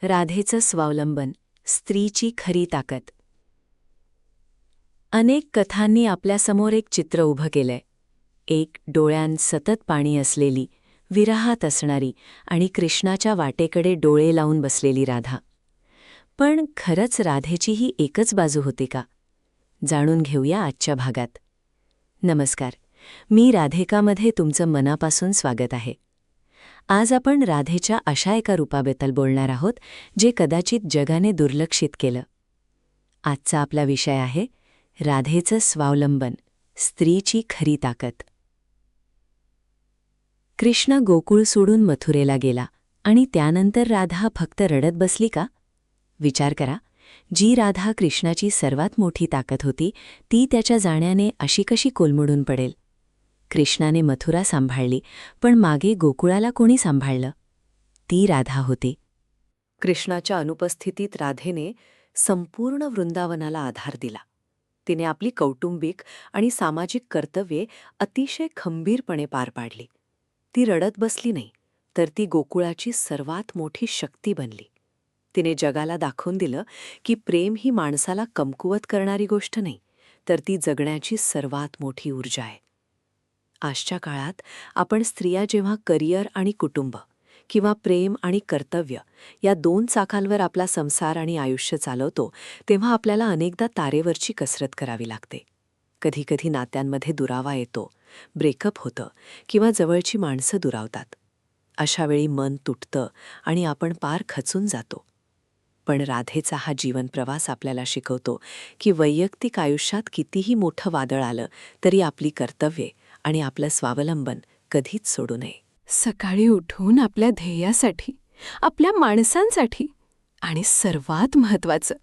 राधेचं स्वावलंबन, स्त्रीची खरी ताकद. अनेक कथांनी आपल्यासमोर एक चित्र उभं केलंय. एक डोळ्यांत सतत पाणी असलेली, विरहात असणारी आणि कृष्णाच्या वाटेकडे डोळे लावून बसलेली राधा. पण खरंच राधेची ही एकच बाजू होती का? जाणून घेऊया आजच्या भागात. नमस्कार, मी राधेकामध्ये तुमचं मनापासून स्वागत आहे. आज आपण राधेच्या अशा एका रूपाबद्दल बोलणार आहोत जे कदाचित जगाने दुर्लक्षित केलं. आजचा आपला विषय आहे राधेचं स्वावलंबन, स्त्रीची खरी ताकद. कृष्ण गोकुळ सोडून मथुरेला गेला आणि त्यानंतर राधा फक्त रडत बसली का? विचार करा, जी राधा कृष्णाची सर्वात मोठी ताकद होती ती त्याच्या जाण्याने अशी कशी कोलमडून पडेल? कृष्णाने मथुरा सांभाळली, पण मागे गोकुळाला कोणी सांभाळलं? ती राधा होती. कृष्णाच्या अनुपस्थितीत राधेने संपूर्ण वृंदावनाला आधार दिला. तिने आपली कौटुंबिक आणि सामाजिक कर्तव्ये अतिशय खंबीरपणे पार पाडली. ती रडत बसली नाही, तर ती गोकुळाची सर्वात मोठी शक्ती बनली. तिने जगाला दाखवून दिलं की प्रेम ही माणसाला कमकुवत करणारी गोष्ट नाही, तर ती जगण्याची सर्वात मोठी ऊर्जा आहे. आजच्या काळात आपण स्त्रिया जेव्हा करिअर आणि कुटुंब किंवा प्रेम आणि कर्तव्य या दोन चाकांवर आपला संसार आणि आयुष्य चालवतो, तेव्हा आपल्याला अनेकदा तारेवरची कसरत करावी लागते. कधीकधी नात्यांमध्ये दुरावा येतो, ब्रेकअप होतं किंवा जवळची माणसं दुरावतात. अशावेळी मन तुटतं आणि आपण पार खचून जातो. पण राधेचा हा जीवनप्रवास आपल्याला शिकवतो की वैयक्तिक आयुष्यात कितीही मोठं वादळ आलं तरी आपली कर्तव्ये आणि आपलं स्वावलंबन कधीच सोडू नये. सकाळी उठून आपल्या ध्येयासाठी, आपल्या माणसांसाठी आणि सर्वात महत्त्वाचं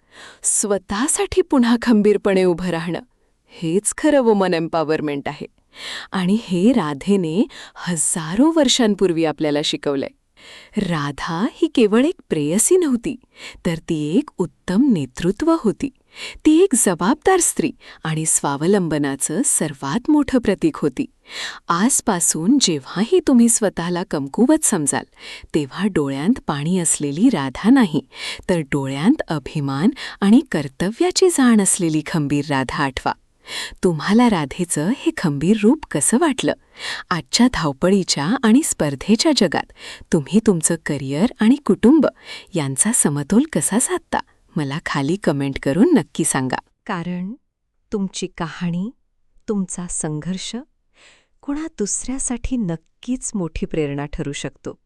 स्वतःसाठी पुन्हा खंबीरपणे उभं राहणं, हेच खरं वुमन एम्पॉवरमेंट आहे. आणि हे राधेने हजारो वर्षांपूर्वी आपल्याला शिकवलंय. राधा ही केवळ एक प्रेयसी नव्हती, तर ती एक उत्तम नेतृत्व होती. ती एक जबाबदार स्त्री आणि स्वावलंबनाचं सर्वात मोठं प्रतीक होती. आजपासून जेव्हाही तुम्ही स्वतःला कमकुवत समजाल, तेव्हा डोळ्यांत पाणी असलेली राधा नाही, तर डोळ्यांत अभिमान आणि कर्तव्याची जाण असलेली खंबीर राधा आठवा. तुम्हाला राधेचं हे खंबीर रूप कसं वाटलं? आजच्या धावपळीच्या आणि स्पर्धेच्या जगात तुम्ही तुमचं करिअर आणि कुटुंब यांचा समतोल कसा साधता? मला खाली कमेंट करून नक्की सांगा. कारण तुमची कहाणी, तुमचा संघर्ष कोणा दुसऱ्यासाठी नक्कीच मोठी प्रेरणा ठरू शकतो.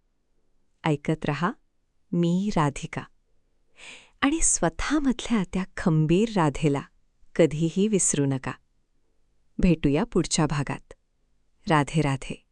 ऐकत रहा, मी राधिका. आणि स्वतःमधल्या त्या खंबीर राधेला कधीही विसरू नका. भेटूया पुढच्या भागात. राधे राधे.